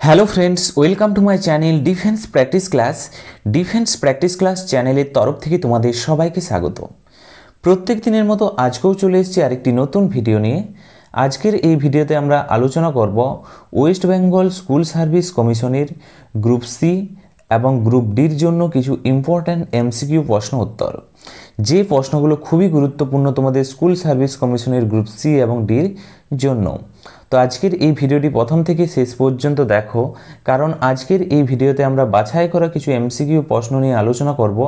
Hello friends, welcome to my channel defence practice class চ্যানেলের তরফ থেকে তোমাদের সবাইকে স্বাগত। প্রত্যেক দিনের মতো আজকেও চলে এসেছি আরেকটি নতুন ভিডিও নিয়ে। আজকের এই ভিডিওতে আমরা আলোচনা করব ওয়েস্ট বেঙ্গল স্কুল সার্ভিস কমিশনের গ্রুপ সি এবং গ্রুপ ডির জন্য কিছু ইম্পর্ট্যান্ট এমসিকিউ প্রশ্ন উত্তর, যে প্রশ্নগুলো খুবই গুরুত্বপূর্ণ তোমাদের স্কুল সার্ভিস কমিশনের গ্রুপ সি এবং ডির জন্য। তো আজকের এই ভিডিওটি প্রথম থেকে শেষ পর্যন্ত দেখো, কারণ আজকের এই ভিডিওতে আমরা বাছাই করা কিছু এমসিকিউ প্রশ্ন নিয়ে আলোচনা করব।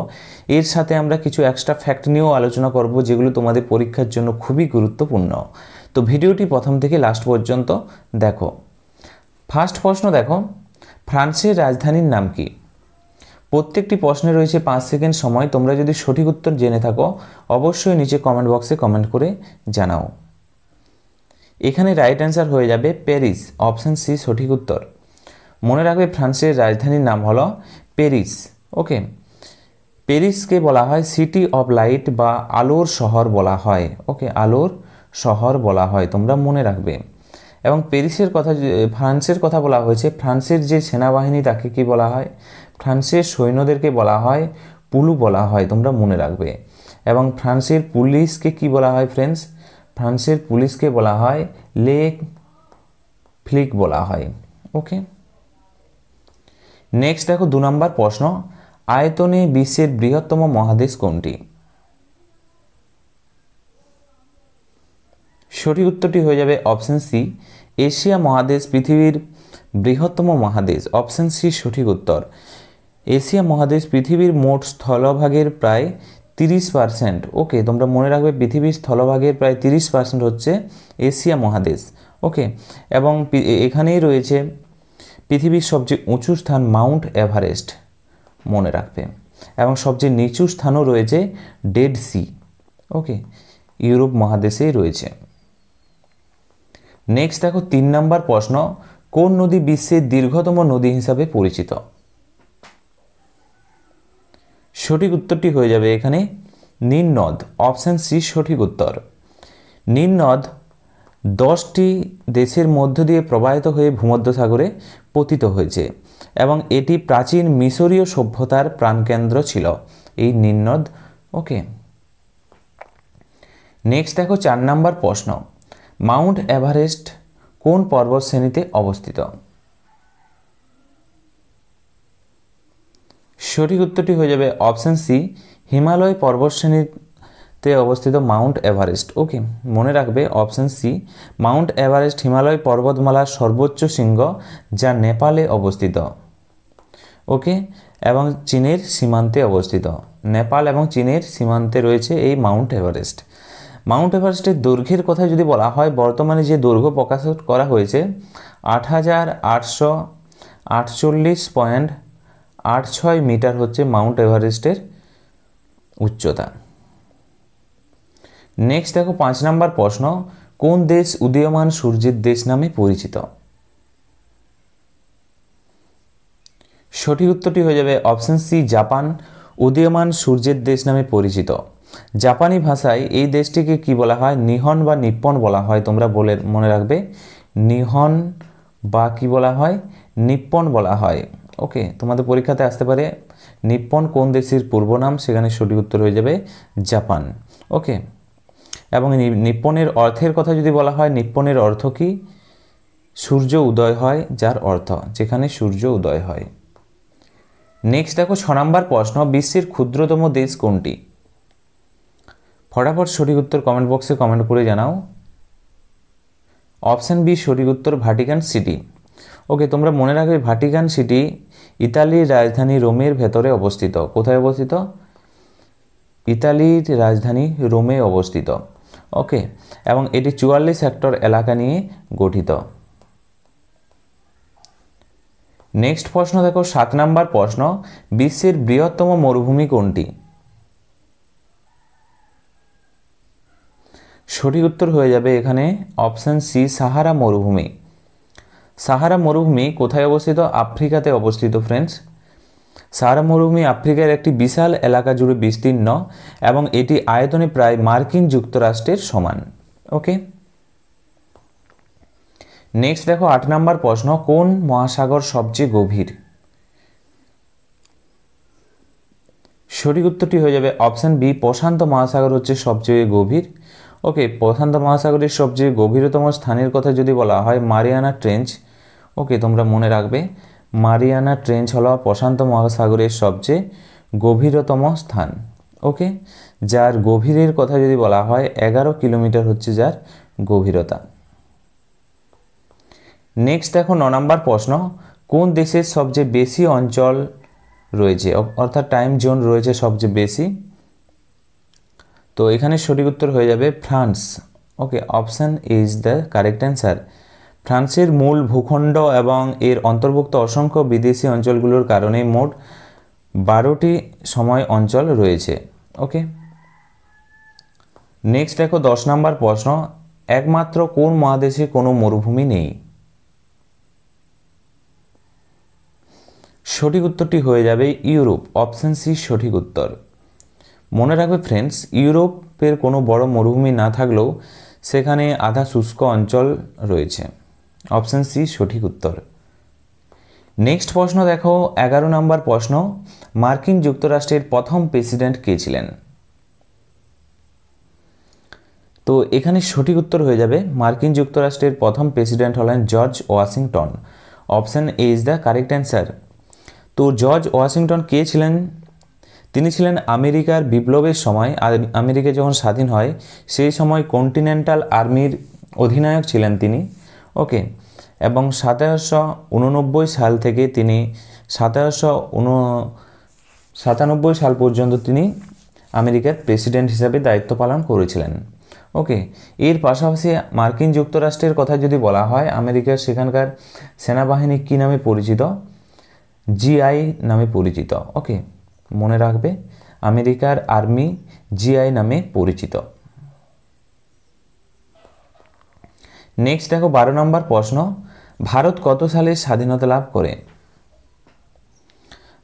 এর সাথে আমরা কিছু এক্সট্রা ফ্যাক্ট নিয়েও আলোচনা করব, যেগুলো তোমাদের পরীক্ষার জন্য খুবই গুরুত্বপূর্ণ। তো ভিডিওটি প্রথম থেকে লাস্ট পর্যন্ত দেখো। ফার্স্ট প্রশ্ন দেখো, ফ্রান্সের রাজধানীর নাম কি? প্রত্যেকটি প্রশ্নে রয়েছে 5 সেকেন্ড সময়। তোমরা যদি সঠিক উত্তর জেনে থাকো অবশ্যই নিচে কমেন্ট বক্সে কমেন্ট করে জানাও। এখানে রাইট অ্যান্সার হয়ে যাবে প্যারিস, অপশান সি সঠিক উত্তর। মনে রাখবে ফ্রান্সের রাজধানীর নাম হলো প্যারিস। ওকে, প্যারিসকে বলা হয় সিটি অফ লাইট বা আলোর শহর বলা হয়। ওকে, আলোর শহর বলা হয়, তোমরা মনে রাখবে। এবং প্যারিসের কথা, ফ্রান্সের কথা বলা হয়েছে, ফ্রান্সের যে সেনাবাহিনী তাকে কি বলা হয়? ফ্রান্সের সৈন্যদেরকে বলা হয় পুলু বলা হয়, তোমরা মনে রাখবে। এবং ফ্রান্সের পুলিশকে কি বলা হয় ফ্রেন্ডস? ফ্রান্সের পুলিশকে বলা হয় লে ফ্লিক বলা হয়। ওকে, নেক্সট দেখো 2 নম্বর প্রশ্ন, আয়তনে বিশ্বের বৃহত্তম মহাদেশ কোনটি? সঠিক উত্তরটি হয়ে যাবে অপশন সি, এশিয়া মহাদেশ পৃথিবীর বৃহত্তম মহাদেশ। অপশন সি সঠিক উত্তর। এশিয়া মহাদেশ পৃথিবীর মোট স্থলভাগের প্রায় 30%। ওকে, তোমরা মনে রাখবে পৃথিবীর স্থলভাগের প্রায় 30% হচ্ছে এশিয়া মহাদেশ। ওকে, এবং এখানেই রয়েছে পৃথিবীর সবচেয়ে উঁচু স্থান মাউন্ট এভারেস্ট, মনে রাখবে। এবং সবচেয়ে নিচু স্থানও রয়েছে ডেড সি। ওকে, ইউরোপ মহাদেশেই রয়েছে। নেক্সট দেখো 3 নম্বর প্রশ্ন, কোন নদী বিশ্বের দীর্ঘতম নদী হিসাবে পরিচিত? সঠিক উত্তরটি হয়ে যাবে এখানে নীল নদ, অপশান সি সঠিক উত্তর। নীল নদ 10টি দেশের মধ্য দিয়ে প্রবাহিত হয়ে ভূমধ্যসাগরে পতিত হয়েছে এবং এটি প্রাচীন মিশরীয় সভ্যতার প্রাণকেন্দ্র ছিল এই নীল নদ। ওকে, নেক্সট দেখো 4 নম্বর প্রশ্ন, মাউন্ট এভারেস্ট কোন পর্বত শ্রেণীতে অবস্থিত? সঠিক উত্তরটি হয়ে যাবে অপশান সি, হিমালয় পর্বতশ্রেণীতে অবস্থিত মাউন্ট এভারেস্ট। ওকে, মনে রাখবে option C, Mount Everest Himalaya পর্বতমালার সর্বোচ্চ শৃঙ্গ, যা নেপালে অবস্থিত। ওকে, এবং চীনের সীমান্তে অবস্থিত। নেপাল এবং চীনের সীমান্তে রয়েছে এই মাউন্ট এভারেস্ট। মাউন্ট এভারেস্টের দৈর্ঘ্যের কথা যদি বলা হয়, বর্তমানে যে দৈর্ঘ্য প্রকাশ করা হয়েছে 8848.86 মিটার হচ্ছে মাউন্ট এভারেস্টের উচ্চতা। নেক্সট দেখো 5 নম্বর প্রশ্ন, কোন দেশ উদীয়মান সূর্যের দেশ নামে পরিচিত? সঠিক উত্তরটি হয়ে যাবে অপশান সি, জাপান উদীয়মান সূর্যের দেশ নামে পরিচিত। জাপানি ভাষায় এই দেশটিকে কি বলা হয়? নিহন বা নিপ্পন বলা হয়, তোমরা মনে রাখবে নিহন বা কি বলা হয়? নিপ্পন বলা হয়। ওকে, তোমাদের পরীক্ষাতে আসতে পারে নিপ্পন কোন দেশের পূর্ব নাম, সেখানে সঠিক উত্তর হয়ে যাবে জাপান। ওকে, এবং নিপ্পনের অর্থের কথা যদি বলা হয়, নিপ্পনের অর্থ কি? সূর্য উদয় হয়, যার অর্থ যেখানে সূর্য উদয় হয়। নেক্সট দেখো 6 নম্বর প্রশ্ন, বিশ্বের ক্ষুদ্রতম দেশ কোনটি? ফটাফট সঠিক উত্তর কমেন্ট বক্সে কমেন্ট করে জানাও। অপশান বি সঠিক উত্তর, ভ্যাটিকান সিটি। ওকে, তোমরা মনে রাখবে ভ্যাটিকান সিটি ইতালির রাজধানী রোমের ভেতরে অবস্থিত। কোথায় অবস্থিত? ইতালির রাজধানী রোমে অবস্থিত। ওকে, এবং এটি 44 হেক্টর এলাকা নিয়ে গঠিত। নেক্সট প্রশ্ন দেখো 7 নম্বর প্রশ্ন, বিশ্বের বৃহত্তম মরুভূমি কোনটি? সঠিক উত্তর হয়ে যাবে এখানে অপশান সি, সাহারা মরুভূমি। সাহারা মরুভূমি কোথায় অবস্থিত? আফ্রিকাতে অবস্থিত ফ্রেন্ডস। সাহারা মরুভূমি আফ্রিকার একটি বিশাল এলাকা জুড়ে বিস্তীর্ণ এবং এটি আয়তনে প্রায় মার্কিন যুক্তরাষ্ট্রের সমান। ওকে, নেক্সট দেখো 8 নম্বর প্রশ্ন, কোন মহাসাগর সবচেয়ে গভীর? সঠিক উত্তরটি হয়ে যাবে অপশন বি, প্রশান্ত মহাসাগর হচ্ছে সবচেয়ে গভীর। ওকে, প্রশান্ত মহাসাগরের সবচেয়ে গভীরতম স্থানের কথা যদি বলা হয় মারিয়ানা ট্রেঞ্চ। ওকে, তোমরা মনে রাখবে মারিয়ানা ট্রেঞ্চ হলো প্রশান্ত মহাসাগরের সবচেয়ে গভীরতম স্থান। ওকে, যার গভীরের কথা যদি বলা হয় 11 কিলোমিটার হচ্ছে যার গভীরতা। নেক্সট দেখো 9 নম্বর প্রশ্ন, কোন দেশের সবচেয়ে বেশি অঞ্চল রয়েছে, অর্থাৎ টাইম জোন রয়েছে সবচেয়ে বেশি? তো এখানে সঠিক উত্তর হয়ে যাবে France. Okay, option is the correct answer. ফ্রান্সের মূল ভূখণ্ড এবং এর অন্তর্ভুক্ত অসংখ্য বিদেশি অঞ্চলগুলোর কারণে মোট 12টি সময় অঞ্চল রয়েছে। ওকে, নেক্সট দেখো 10 নম্বর প্রশ্ন, একমাত্র কোন মহাদেশে কোনো মরুভূমি নেই? সঠিক উত্তরটি হয়ে যাবে ইউরোপ। অপশান সি সঠিক উত্তর। মনে রাখবে ফ্রেন্ডস, ইউরোপের কোনো বড় মরুভূমি না থাকলেও সেখানে আধা শুষ্ক অঞ্চল রয়েছে। অপশান সি সঠিক উত্তর। নেক্সট প্রশ্ন দেখো 11 নম্বর প্রশ্ন, মার্কিন যুক্তরাষ্ট্রের প্রথম প্রেসিডেন্ট কে ছিলেন? তো এখানে সঠিক উত্তর হয়ে যাবে মার্কিন যুক্তরাষ্ট্রের প্রথম প্রেসিডেন্ট হলেন George Washington. Option A is the correct answer. তো জর্জ ওয়াশিংটন কে ছিলেন? তিনি ছিলেন আমেরিকার বিপ্লবের সময়, আমেরিকা যখন স্বাধীন হয় সেই সময় কন্টিনেন্টাল আর্মির অধিনায়ক ছিলেন তিনি। ওকে, এবং 1789 সাল থেকে তিনি 1797 সাল পর্যন্ত তিনি আমেরিকার প্রেসিডেন্ট হিসাবে দায়িত্ব পালন করেছিলেন। ওকে, এর পাশাপাশি মার্কিন যুক্তরাষ্ট্রের কথা যদি বলা হয়, আমেরিকার সেখানকার সেনাবাহিনী কী নামে পরিচিত? জিআই নামে পরিচিত। ওকে, মনে রাখবে আমেরিকার আর্মি জিআই নামে পরিচিত। নেক্সট দেখো 12 নম্বর প্রশ্ন, ভারত কত সালে স্বাধীনতা লাভ করে?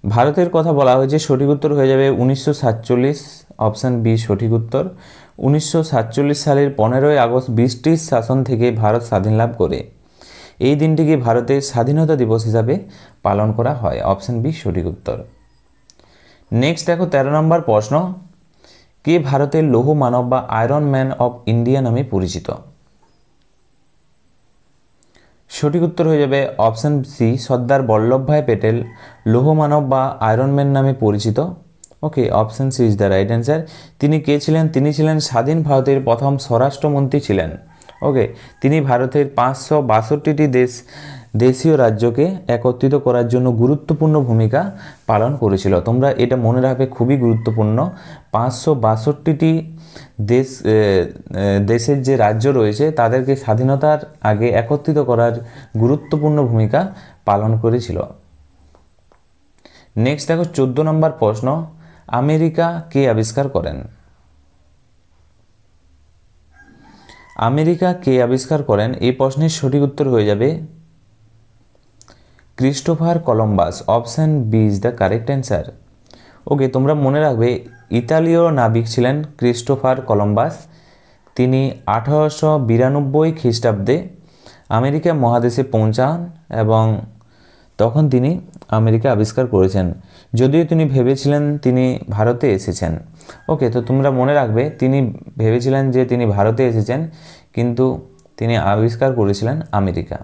ভারতের কথা বলা হয়েছে, সঠিক উত্তর হয়ে যাবে 1947। অপশান বি সঠিক উত্তর। 1947 সালের 15ই আগস্ট ব্রিটিশ শাসন থেকে ভারত স্বাধীন লাভ করে। এই দিনটিকে ভারতের স্বাধীনতা দিবস হিসাবে পালন করা হয়। অপশান বি সঠিক উত্তর। নেক্সট দেখো 13 নম্বর প্রশ্ন, কে ভারতের লৌহ মানব বা আয়রন ম্যান অফ ইন্ডিয়া নামে পরিচিত? সঠিক উত্তর হয়ে যাবে অপশান সি, সর্দার বল্লভভাই প্যাটেল লৌহ মানব বা আয়রন ম্যান নামে পরিচিত। Okay, option C is the right answer. তিনি কে ছিলেন? তিনি ছিলেন স্বাধীন ভারতের প্রথম স্বরাষ্ট্রমন্ত্রী ছিলেন। ওকে, তিনি ভারতের 562টি দেশীয় রাজ্যকে একত্রিত করার জন্য গুরুত্বপূর্ণ ভূমিকা পালন করেছিল। তোমরা এটা মনে রাখবে, খুবই গুরুত্বপূর্ণ। 562টি দেশের যে রাজ্য রয়েছে তাদেরকে স্বাধীনতার আগে একত্রিত করার গুরুত্বপূর্ণ ভূমিকা পালন করেছিল। নেক্সট দেখো 14 নম্বর প্রশ্ন, আমেরিকা কে আবিষ্কার করেন? আমেরিকা কে আবিষ্কার করেন? এই প্রশ্নের সঠিক উত্তর হয়ে যাবে Christopher Columbus. Option B is the correct answer. Okay, তোমরা মনে রাখবে ইতালীয় নাবিক ছিলেন ক্রিস্টোফার কলম্বাস। তিনি 1892 খ্রিস্টাব্দে আমেরিকা মহাদেশে পৌঁছান এবং তখন তিনি আমেরিকা আবিষ্কার করেছেন, যদিও তিনি ভেবেছিলেন তিনি ভারতে এসেছেন। ওকে, তো তোমরা মনে রাখবে তিনি ভেবেছিলেন যে তিনি ভারতে এসেছেন, কিন্তু তিনি আবিষ্কার করেছিলেন আমেরিকা।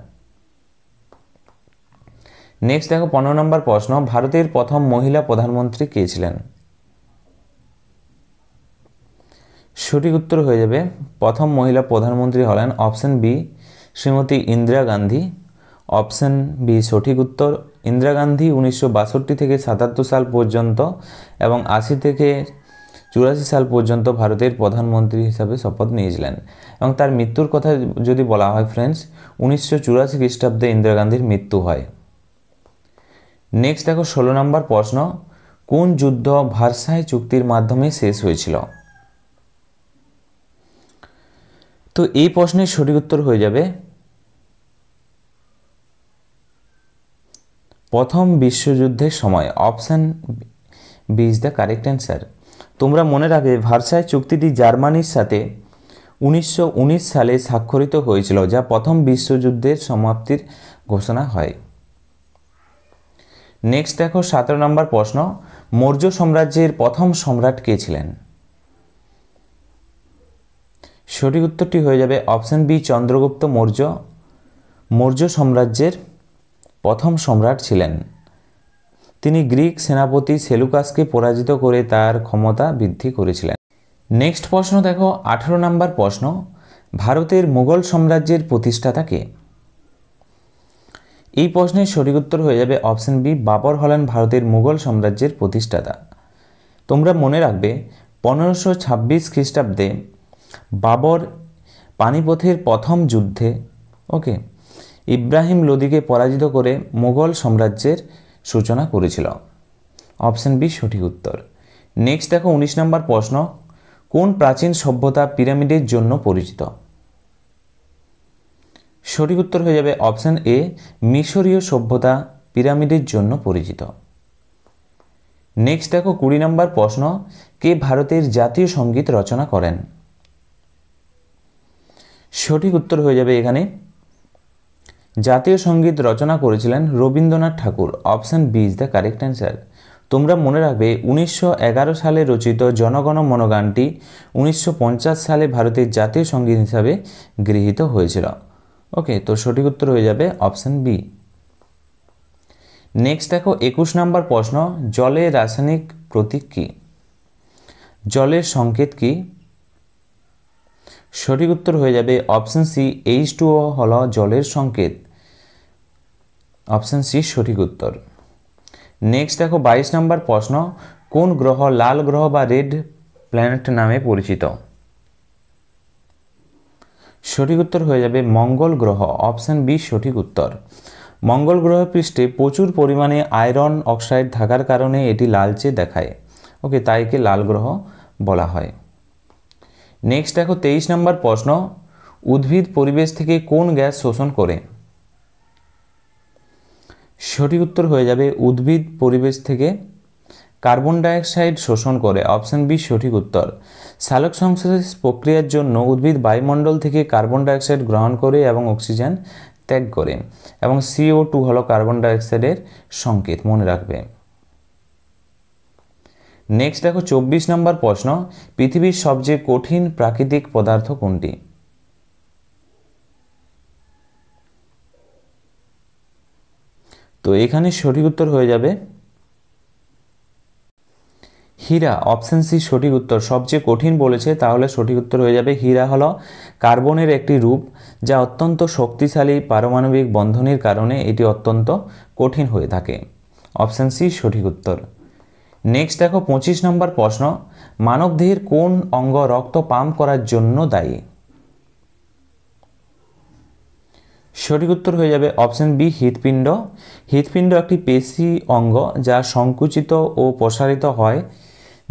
নেক্সট দেখো 15 নম্বর প্রশ্ন, ভারতের প্রথম মহিলা প্রধানমন্ত্রী কে ছিলেন? সঠিক উত্তর হয়ে যাবে প্রথম মহিলা প্রধানমন্ত্রী হলেন option B, Shrimati Indira Gandhi. Option B সঠিক উত্তর। ইন্দিরা গান্ধী 1962 থেকে 77 সাল পর্যন্ত এবং 80 থেকে 84 সাল পর্যন্ত ভারতের প্রধানমন্ত্রী হিসাবে শপথ নিয়েছিলেন। এবং তার মৃত্যুর কথা যদি বলা হয় ফ্রেন্ডস, 1984 খ্রিস্টাব্দে ইন্দিরা গান্ধীর মৃত্যু হয়। নেক্সট দেখো 16 নম্বর প্রশ্ন, কোন যুদ্ধ ভার্সাই চুক্তির মাধ্যমে শেষ হয়েছিল? তো এই প্রশ্নের সঠিক উত্তর হয়ে যাবে প্রথম বিশ্বযুদ্ধের সময়। Option B is the correct answer. তোমরা মনে রাখবে ভার্সাই চুক্তিটি জার্মানির সাথে 1919 সালে স্বাক্ষরিত হয়েছিল, যা প্রথম বিশ্বযুদ্ধের সমাপ্তির ঘোষণা হয়। নেক্সট দেখো 17 নম্বর প্রশ্ন, মৌর্য সাম্রাজ্যের প্রথম সম্রাট কে ছিলেন? সঠিক উত্তরটি হয়ে যাবে অপশন বি, চন্দ্রগুপ্ত মৌর্য মৌর্য সাম্রাজ্যের প্রথম সম্রাট ছিলেন। তিনি গ্রিক সেনাপতি সেলুকাসকে পরাজিত করে তার ক্ষমতা বৃদ্ধি করেছিলেন। নেক্সট প্রশ্ন দেখো 18 নম্বর প্রশ্ন, ভারতের মুঘল সাম্রাজ্যের প্রতিষ্ঠাতা কে? এই প্রশ্নের সঠিক উত্তর হয়ে যাবে অপশন বি, বাবর হলেন ভারতের মুঘল সাম্রাজ্যের প্রতিষ্ঠাতা। তোমরা মনে রাখবে 1526 খ্রিস্টাব্দে বাবর পানিপথের প্রথম যুদ্ধে ইব্রাহিম লোদিকে পরাজিত করে মুঘল সাম্রাজ্যের সূচনা করেছিল। অপশন বি সঠিক উত্তর। নেক্সট দেখো 19 নম্বর প্রশ্ন, কোন প্রাচীন সভ্যতা পিরামিডের জন্য পরিচিত? সঠিক উত্তর হয়ে যাবে অপশন এ, মিশরীয় সভ্যতা পিরামিডের জন্য পরিচিত। নেক্সট দেখো 20 নম্বর প্রশ্ন, কে ভারতের জাতীয় সঙ্গীত রচনা করেন? সঠিক উত্তর হয়ে যাবে এখানে জাতীয় সঙ্গীত রচনা করেছিলেন Rabindranath Tagore. Option B is the correct answer. তোমরা মনে রাখবে 1911 সালে রচিত জনগণ মন গানটি 1950 সালে ভারতের জাতীয় সঙ্গীত হিসাবে গৃহীত হয়েছিল। তো সঠিক উত্তর হয়ে যাবে অপশন বি। নেক্সট দেখো 21 নম্বর প্রশ্ন, জলের রাসায়নিক প্রতীক কি? জলের সংকেত কি? সঠিক উত্তর হয়ে যাবে অপশন সি, H2O হলো জলের সংকেত। অপশন সি সঠিক উত্তর। নেক্সট দেখো 22 নম্বর প্রশ্ন, কোন গ্রহ লাল গ্রহ বা রেড প্ল্যানেট নামে পরিচিত? সঠিক উত্তর হয়ে যাবে মঙ্গল গ্রহ। অপশন বি সঠিক উত্তর। মঙ্গল গ্রহ পৃষ্ঠে প্রচুর পরিমাণে আয়রন অক্সাইড থাকার কারণে এটি লালচে দেখায়। তাই একে লাল গ্রহ বলা হয়। নেক্সট দেখো 23 নম্বর প্রশ্ন, উদ্ভিদ পরিবেশ থেকে কোন গ্যাস শোষণ করে? সঠিক উত্তর হয়ে যাবে উদ্ভিদ পরিবেশ থেকে কার্বন ডাইঅক্সাইড শোষণ করে। অপশন বি সঠিক উত্তর। সালোক সংশ্লেষ প্রক্রিয়ার জন্য উদ্ভিদ বায়ুমণ্ডল থেকে কার্বন ডাইঅক্সাইড গ্রহণ করে এবং অক্সিজেন ত্যাগ করে, এবং CO2 হলো কার্বন ডাইঅক্সাইডের সংকেত, মনে রাখবে। নেক্সট দেখো 24 নম্বর প্রশ্ন, পৃথিবীর সবচেয়ে কঠিন প্রাকৃতিক পদার্থ কোনটি? তো এখানে সঠিক উত্তর হয়ে যাবে হীরা। অপশন সি সঠিক উত্তর। সবচেয়ে কঠিন বলেছে, তাহলে সঠিক উত্তর হয়ে যাবে হীরা হলো কার্বনের একটি রূপ, যা অত্যন্ত শক্তিশালী পারমাণবিক বন্ধনের কারণে এটি অত্যন্ত কঠিন হয়ে থাকে। অপশন সি সঠিক উত্তর। নেক্সট দেখো 25 নম্বর প্রশ্ন, মানবদেহের কোন অঙ্গ রক্ত পাম্প করার জন্য দায়ী? সঠিক উত্তর হয়ে যাবে অপশন বি হৃৎপিণ্ড। হৃৎপিণ্ড একটি পেশি অঙ্গ যা সংকুচিত ও প্রসারিত হয়,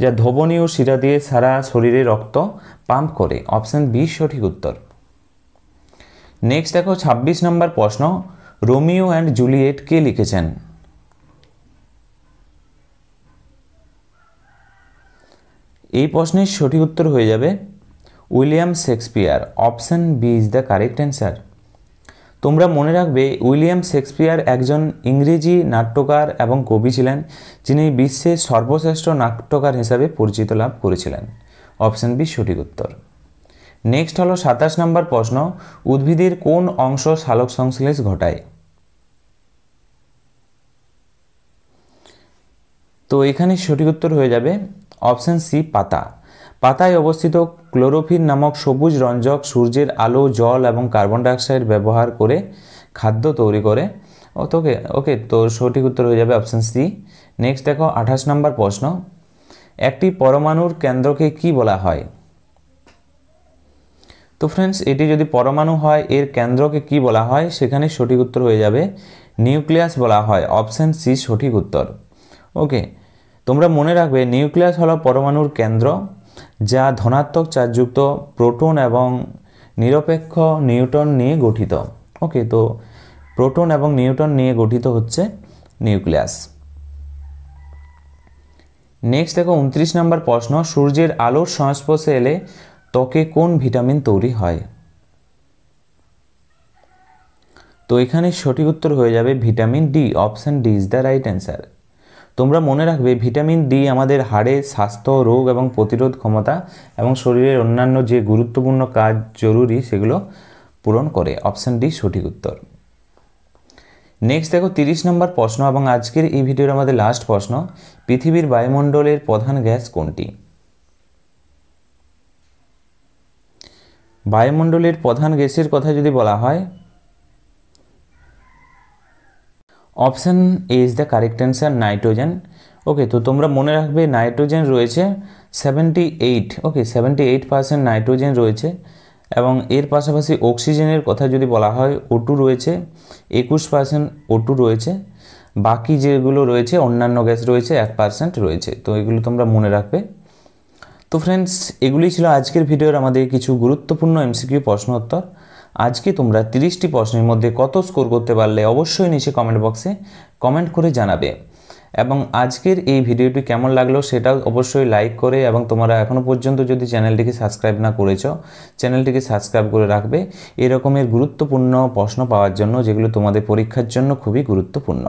যা ধমনী ও শিরা দিয়ে সারা শরীরে রক্ত পাম্প করে। অপশন বি সঠিক উত্তর। নেক্সট দেখো 26 নম্বর প্রশ্ন, রোমিও অ্যান্ড জুলিয়েট কে লিখেছেন? এই প্রশ্নের সঠিক উত্তর হয়ে যাবে William Shakespeare. Option B is the correct answer. তোমরা মনে রাখবে উইলিয়াম শেক্সপিয়ার একজন ইংরেজি নাট্যকার এবং কবি ছিলেন, যিনি বিশ্বের সর্বশ্রেষ্ঠ নাট্যকার হিসাবে পরিচিত লাভ করেছিলেন। অপশন বি সঠিক উত্তর। নেক্সট হলো 27 নম্বর প্রশ্ন, উদ্ভিদের কোন অংশ সালোক সংশ্লেষ ঘটায়? তো এখানে সঠিক উত্তর হয়ে যাবে অপশন সি পাতা। পাতায় অবস্থিত ক্লোরোফিল নামক সবুজ রঞ্জক সূর্যের আলো, জল এবং কার্বন ডাইঅক্সাইড ব্যবহার করে খাদ্য তৈরি করে। তো সঠিক উত্তর হয়ে যাবে অপশন সি। নেক্সট দেখো 28 নম্বর প্রশ্ন, একটি পরমাণুর কেন্দ্রকে কি বলা হয়? তো ফ্রেন্ডস, এটি যদি পরমাণু হয়, এর কেন্দ্রকে কি বলা হয়? সেখানে সঠিক উত্তর হয়ে যাবে নিউক্লিয়াস বলা হয়। অপশন সি সঠিক উত্তর। তোমরা মনে রাখবে নিউক্লিয়াস হলো পরমাণুর কেন্দ্র, যা ধনাত্মক চার্জযুক্ত প্রোটন এবং নিরপেক্ষ নিউট্রন নিয়ে গঠিত। তো প্রোটন এবং নিউট্রন নিয়ে গঠিত হচ্ছে নিউক্লিয়াস। নেক্সট দেখো 29 নম্বর প্রশ্ন, সূর্যের আলোর সংস্পর্শে এলে ত্বকে কোন ভিটামিন তৈরি হয়? তো এখানে সঠিক উত্তর হয়ে যাবে vitamin D. Option D is the right answer. তোমরা মনে রাখবে ভিটামিন ডি আমাদের হাড়ের স্বাস্থ্য, রোগ এবং প্রতিরোধ ক্ষমতা এবং শরীরের অন্যান্য যে গুরুত্বপূর্ণ কাজ জরুরি সেগুলো পূরণ করে। অপশান ডি সঠিক উত্তর। নেক্সট দেখো 30 নম্বর প্রশ্ন এবং আজকের এই ভিডিওর আমাদের লাস্ট প্রশ্ন। পৃথিবীর বায়ুমণ্ডলের প্রধান গ্যাস কোনটি? বায়ুমণ্ডলের প্রধান গ্যাসের কথা যদি বলা হয়, option A is the correct answer, nitrogen. Okay, তো তোমরা মনে রাখবে নাইট্রোজেন রয়েছে 78, ওকে 78% নাইট্রোজেন রয়েছে এবং এর পাশাপাশি অক্সিজেনের কথা যদি বলা হয় O2 রয়েছে 21% O2 রয়েছে, বাকি যেগুলো রয়েছে অন্যান্য গ্যাস রয়েছে 1% রয়েছে। তো এগুলো তোমরা মনে রাখবে। তো ফ্রেন্ডস, এগুলি ছিল আজকের ভিডিওর আমাদের কিছু গুরুত্বপূর্ণ এমসিকিউ প্রশ্ন উত্তর। আজকে তোমরা 30টি প্রশ্নের মধ্যে কত স্কোর করতে পারলে অবশ্যই নিচে কমেন্ট বক্সে কমেন্ট করে জানাবে। এবং আজকের এই ভিডিওটি কেমন লাগলো সেটাও অবশ্যই লাইক করে, এবং তোমরা এখনও পর্যন্ত যদি চ্যানেলটিকে সাবস্ক্রাইব না করেছো চ্যানেলটিকে সাবস্ক্রাইব করে রাখবে এরকমের গুরুত্বপূর্ণ প্রশ্ন পাওয়ার জন্য, যেগুলো তোমাদের পরীক্ষার জন্য খুবই গুরুত্বপূর্ণ।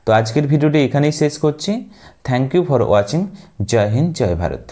তো আজকের ভিডিওটি এখানেই শেষ করছি। Thank you for watching. জয় হিন্দ, জয় ভারত।